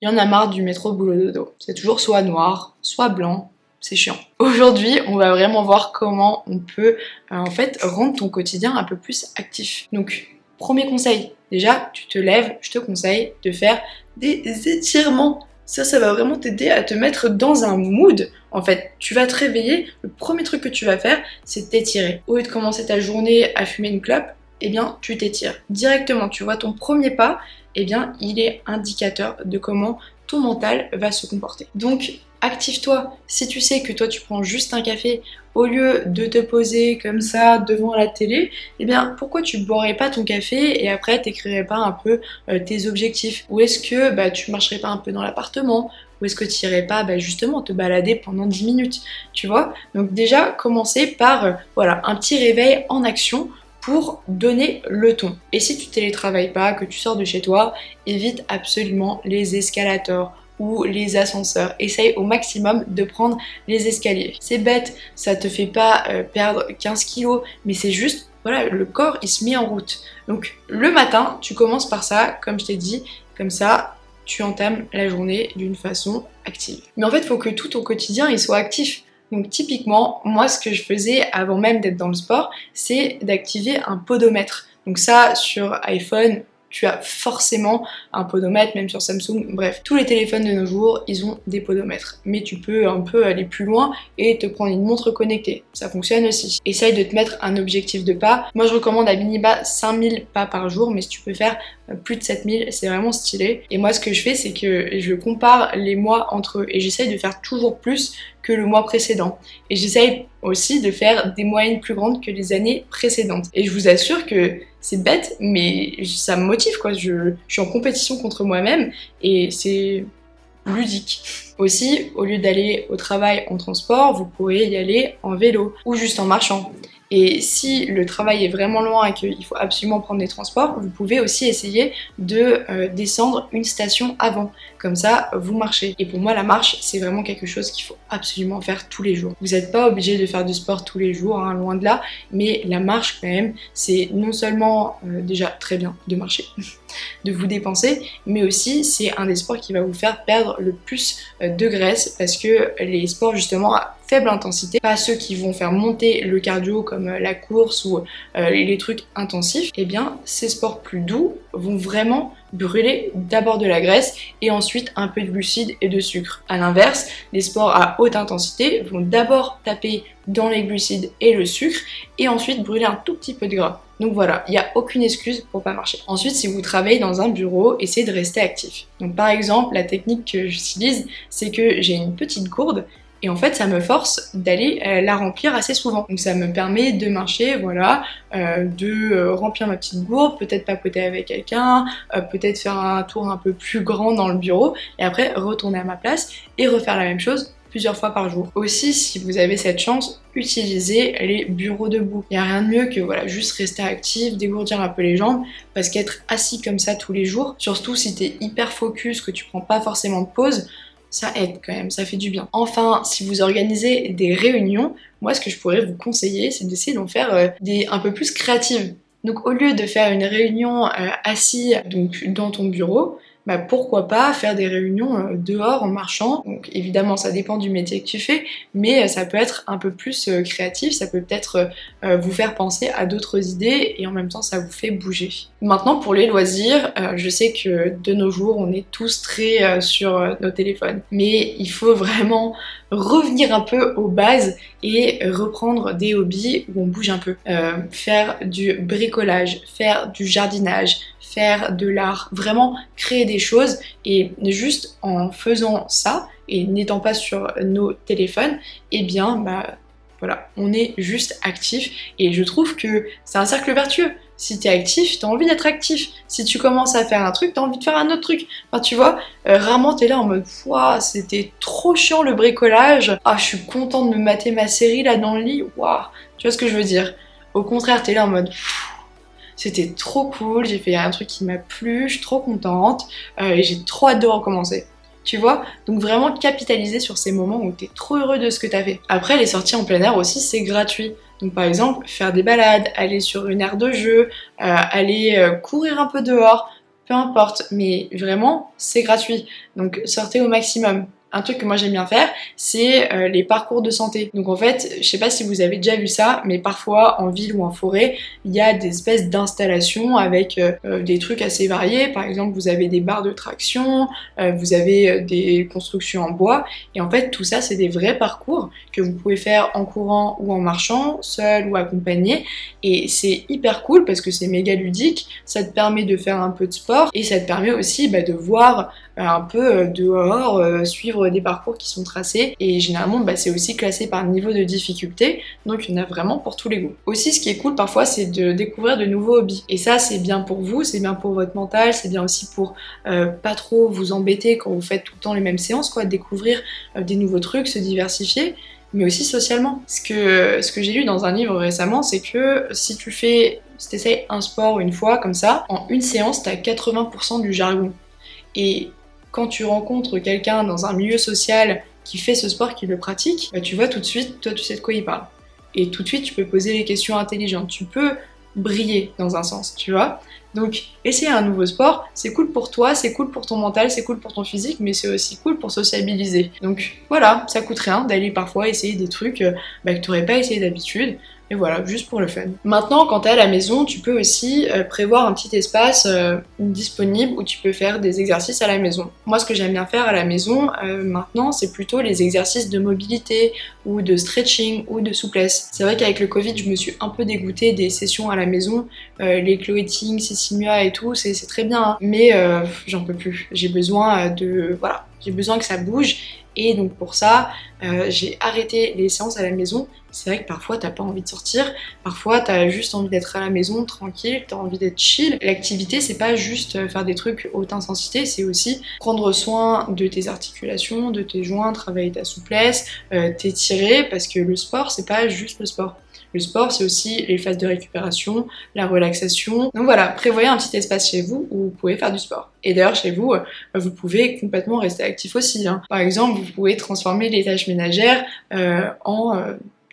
Il y en a marre du métro boulot dodo. C'est toujours soit noir, soit blanc. C'est chiant. Aujourd'hui, on va vraiment voir comment on peut en fait rendre ton quotidien un peu plus actif. Donc, premier conseil, déjà, tu te lèves, je te conseille de faire des étirements. Ça va vraiment t'aider à te mettre dans un mood. En fait, tu vas te réveiller, le premier truc que tu vas faire, c'est t'étirer. Au lieu de commencer ta journée à fumer une clope, eh bien, tu t'étires. Directement, tu vois ton premier pas, eh bien, il est indicateur de comment ton mental va se comporter. Donc, active-toi. Si tu sais que toi, tu prends juste un café au lieu de te poser comme ça devant la télé, eh bien, pourquoi tu boirais pas ton café et après, t'écrirais pas un peu tes objectifs? Ou est-ce que tu marcherais pas un peu dans l'appartement? Ou est-ce que tu irais pas justement te balader pendant 10 minutes? Tu vois? Donc déjà, commencer par voilà, un petit réveil en action pour donner le ton. Et si tu télétravailles pas, que tu sors de chez toi, évite absolument les escalators ou les ascenseurs. Essaye au maximum de prendre les escaliers. C'est bête, ça te fait pas perdre 15 kilos, mais c'est juste, voilà, le corps il se met en route. Donc le matin, tu commences par ça, comme je t'ai dit, comme ça, tu entames la journée d'une façon active. Mais en fait, il faut que tout ton quotidien il soit actif. Donc typiquement, moi ce que je faisais avant même d'être dans le sport, c'est d'activer un podomètre. Donc ça, sur iPhone, tu as forcément un podomètre, même sur Samsung, bref. Tous les téléphones de nos jours, ils ont des podomètres. Mais tu peux un peu aller plus loin et te prendre une montre connectée. Ça fonctionne aussi. Essaye de te mettre un objectif de pas. Moi, je recommande à minima 5000 pas par jour, mais si tu peux faire plus de 7000, c'est vraiment stylé. Et moi, ce que je fais, c'est que je compare les mois entre eux et j'essaye de faire toujours plus que le mois précédent. Et j'essaye aussi de faire des moyennes plus grandes que les années précédentes. Et je vous assure que c'est bête, mais ça me motive quoi. Je suis en compétition contre moi-même et c'est ludique. Aussi, au lieu d'aller au travail en transport, vous pourrez y aller en vélo ou juste en marchant. Et si le travail est vraiment loin et qu'il faut absolument prendre des transports, vous pouvez aussi essayer de descendre une station avant. Comme ça, vous marchez. Et pour moi, la marche, c'est vraiment quelque chose qu'il faut absolument faire tous les jours. Vous n'êtes pas obligé de faire du sport tous les jours, hein, loin de là, mais la marche quand même, c'est non seulement déjà très bien de marcher, de vous dépenser, mais aussi c'est un des sports qui va vous faire perdre le plus de graisse parce que les sports justement à faible intensité, pas ceux qui vont faire monter le cardio comme la course ou les trucs intensifs, et bien ces sports plus doux vont vraiment brûler d'abord de la graisse et ensuite un peu de glucides et de sucre. A l'inverse, les sports à haute intensité vont d'abord taper dans les glucides et le sucre et ensuite brûler un tout petit peu de gras. Donc voilà, il n'y a aucune excuse pour pas marcher. Ensuite, si vous travaillez dans un bureau, essayez de rester actif. Donc par exemple, la technique que j'utilise, c'est que j'ai une petite gourde et en fait, ça me force d'aller la remplir assez souvent. Donc ça me permet de marcher, voilà, de remplir ma petite gourde, peut-être papoter avec quelqu'un, peut-être faire un tour un peu plus grand dans le bureau, et après retourner à ma place et refaire la même chose plusieurs fois par jour. Aussi, si vous avez cette chance, utilisez les bureaux debout. Il n'y a rien de mieux que voilà, juste rester actif, dégourdir un peu les jambes, parce qu'être assis comme ça tous les jours, surtout si t'es hyper focus, que tu prends pas forcément de pause, ça aide quand même, ça fait du bien. Enfin, si vous organisez des réunions, moi ce que je pourrais vous conseiller, c'est d'essayer d'en faire des un peu plus créatives. Donc au lieu de faire une réunion assis donc, dans ton bureau, pourquoi pas faire des réunions dehors en marchant. Donc évidemment ça dépend du métier que tu fais, mais ça peut être un peu plus créatif, ça peut peut-être vous faire penser à d'autres idées et en même temps ça vous fait bouger. Maintenant pour les loisirs, je sais que de nos jours on est tous très sur nos téléphones, mais il faut vraiment revenir un peu aux bases et reprendre des hobbies où on bouge un peu. Faire du bricolage, faire du jardinage, faire de l'art, vraiment créer des choses et juste en faisant ça et n'étant pas sur nos téléphones, eh bien voilà, on est juste actif et je trouve que c'est un cercle vertueux. Si t'es actif, t'as envie d'être actif. Si tu commences à faire un truc, t'as envie de faire un autre truc. Enfin, tu vois, rarement t'es là en mode « Ouah, c'était trop chiant le bricolage. Ah, je suis contente de me mater ma série là dans le lit. Ouah. » Tu vois ce que je veux dire? Au contraire, t'es là en mode « C'était trop cool, j'ai fait un truc qui m'a plu, je suis trop contente et j'ai trop hâte de recommencer. » Tu vois? Donc vraiment capitaliser sur ces moments où t'es trop heureux de ce que t'as fait. Après, les sorties en plein air aussi, c'est gratuit. Donc par exemple, faire des balades, aller sur une aire de jeu, aller courir un peu dehors, peu importe, mais vraiment c'est gratuit, donc sortez au maximum. Un truc que moi j'aime bien faire, c'est les parcours de santé. Donc en fait, je sais pas si vous avez déjà vu ça, mais parfois en ville ou en forêt, il y a des espèces d'installations avec des trucs assez variés. Par exemple, vous avez des barres de traction, vous avez des constructions en bois, et en fait tout ça c'est des vrais parcours que vous pouvez faire en courant ou en marchant, seul ou accompagné, et c'est hyper cool parce que c'est méga ludique, ça te permet de faire un peu de sport, et ça te permet aussi de voir un peu dehors, suivre des parcours qui sont tracés, et généralement c'est aussi classé par niveau de difficulté, donc il y en a vraiment pour tous les goûts. Aussi, ce qui est cool parfois, c'est de découvrir de nouveaux hobbies, et ça c'est bien pour vous, c'est bien pour votre mental, c'est bien aussi pour pas trop vous embêter quand vous faites tout le temps les mêmes séances, quoi, découvrir des nouveaux trucs, se diversifier, mais aussi socialement. Ce que j'ai lu dans un livre récemment, c'est que si tu essayes un sport une fois comme ça, en une séance, t'as 80% du jargon. Et quand tu rencontres quelqu'un dans un milieu social qui fait ce sport, qui le pratique, tu vois tout de suite, toi tu sais de quoi il parle. Et tout de suite tu peux poser les questions intelligentes, tu peux briller dans un sens, tu vois. Donc essayer un nouveau sport, c'est cool pour toi, c'est cool pour ton mental, c'est cool pour ton physique, mais c'est aussi cool pour sociabiliser. Donc voilà, ça coûte rien d'aller parfois essayer des trucs que t'aurais pas essayé d'habitude. Et voilà, juste pour le fun. Maintenant, quand t'es à la maison, tu peux aussi prévoir un petit espace disponible où tu peux faire des exercices à la maison. Moi, ce que j'aime bien faire à la maison, maintenant, c'est plutôt les exercices de mobilité, ou de stretching, ou de souplesse. C'est vrai qu'avec le Covid, je me suis un peu dégoûtée des sessions à la maison, les Chloé Ting, Sissimua et tout, c'est très bien, hein. Mais j'en peux plus. J'ai besoin j'ai besoin que ça bouge. Et donc pour ça, j'ai arrêté les séances à la maison. C'est vrai que parfois t'as pas envie de sortir, parfois t'as juste envie d'être à la maison tranquille, t'as envie d'être chill. L'activité c'est pas juste faire des trucs haute intensité, c'est aussi prendre soin de tes articulations, de tes joints, travailler ta souplesse, t'étirer, parce que le sport c'est pas juste le sport. Le sport, c'est aussi les phases de récupération, la relaxation. Donc voilà, prévoyez un petit espace chez vous où vous pouvez faire du sport. Et d'ailleurs, chez vous, vous pouvez complètement rester actif aussi, hein. Par exemple, vous pouvez transformer les tâches ménagères en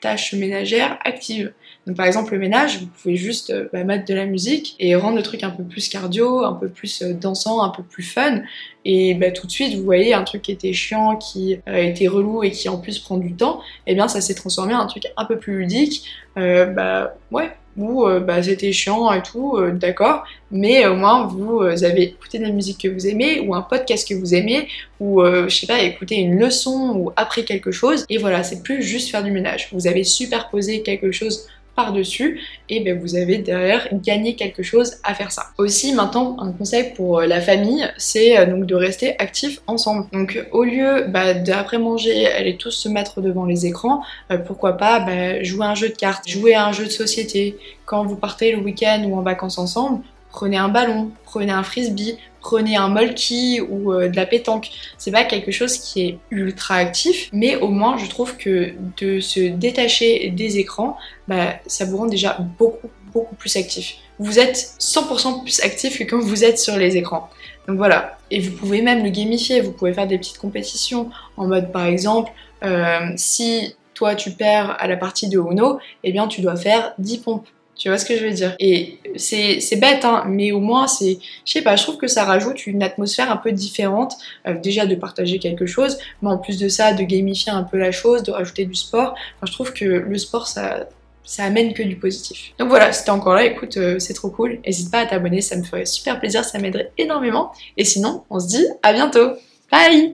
tâches ménagères actives. Donc par exemple, le ménage, vous pouvez juste mettre de la musique et rendre le truc un peu plus cardio, un peu plus dansant, un peu plus fun. Et tout de suite, vous voyez, un truc qui était chiant, qui était relou et qui en plus prend du temps, et bien ça s'est transformé en un truc un peu plus ludique. Où c'était chiant et tout, d'accord, mais au moins vous avez écouté de la musique que vous aimez, ou un podcast que vous aimez, ou je sais pas, écouter une leçon, ou appris quelque chose, et voilà, c'est plus juste faire du ménage. Vous avez superposé quelque chose par-dessus, et vous avez derrière gagné quelque chose à faire ça. Aussi, maintenant, un conseil pour la famille, c'est donc de rester actifs ensemble. Donc au lieu d'après manger, aller tous se mettre devant les écrans, pourquoi pas jouer à un jeu de cartes, jouer à un jeu de société. Quand vous partez le week-end ou en vacances ensemble, prenez un ballon, prenez un frisbee, prenez un molki ou de la pétanque. C'est pas quelque chose qui est ultra actif, mais au moins je trouve que de se détacher des écrans, ça vous rend déjà beaucoup plus actif. Vous êtes 100% plus actif que quand vous êtes sur les écrans. Donc voilà, et vous pouvez même le gamifier, vous pouvez faire des petites compétitions, en mode par exemple, si toi tu perds à la partie de Uno, eh bien tu dois faire 10 pompes. Tu vois ce que je veux dire? Et c'est bête, hein, mais au moins je sais pas, je trouve que ça rajoute une atmosphère un peu différente, déjà de partager quelque chose, mais en plus de ça, de gamifier un peu la chose, de rajouter du sport. Enfin, je trouve que le sport, ça amène que du positif. Donc voilà, si t'es encore là, écoute, c'est trop cool. N'hésite pas à t'abonner, ça me ferait super plaisir, ça m'aiderait énormément. Et sinon, on se dit à bientôt. Bye!